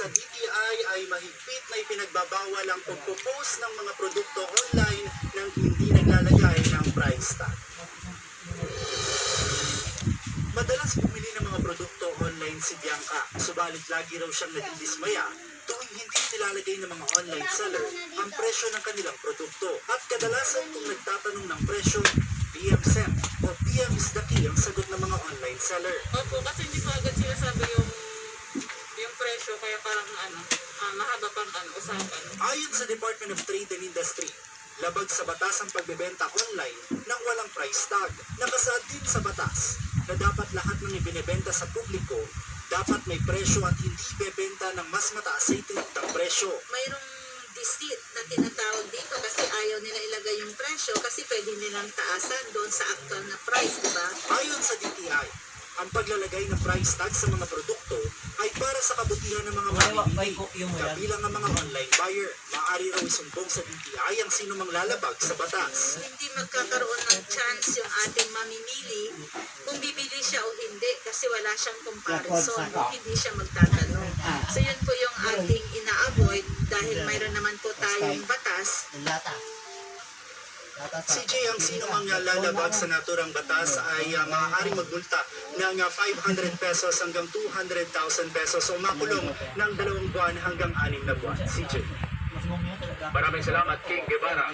sa DTI ay mahigpit na ipinagbabawal ang pagpo-post ng mga produkto online nang hindi naglalagay ng price tag. Madalas bumili ng mga produkto online si Bianca, subalit lagi raw siyang nadidismaya tuwing hindi nilalagay ng mga online seller ang presyo ng kanilang produkto. At kadalasan kung nagtatanong ng presyo, PM sent o PM is the key ang sagot ng mga online seller. Opo, kasi hindi ko agad sinasabi yung presyo, kaya parang mahaba pang usapan. Ayon sa Department of Trade and Industry, labag sa batas ang pagbebenta online ng walang price tag. Nakasaad din sa batas na dapat lahat ng ibinebenta sa publiko dapat may presyo at hindi ibebenta ng mas mataas sa itinutang presyo. Mayroong deceit na tinatawag dito kasi ayaw nila ilagay yung presyo kasi pwede nilang taasan doon sa actual na price, di ba? Ayon sa DTI, ang paglalagay ng price tag sa mga produkto ay para sa kabutihan ng mga mamimili, kabilang ang mga online buyer. Maaari raw isumbong sa DTI ang sino mang lalabag sa batas. Hindi magkakaroon ng chance yung ating mamimili kung bibili siya o hindi kasi wala siyang comparison kung hindi siya magtatanong. So yun po yung ating ina-avoid dahil mayroon naman po tayong batas. CJ, ang sino mang lalabag sa naturang batas ay maaaring magmulta ng 500 pesos hanggang 200,000 pesos o makulong ng 2 buwan hanggang 6 na buwan. CJ. Maraming salamat, King Guevara.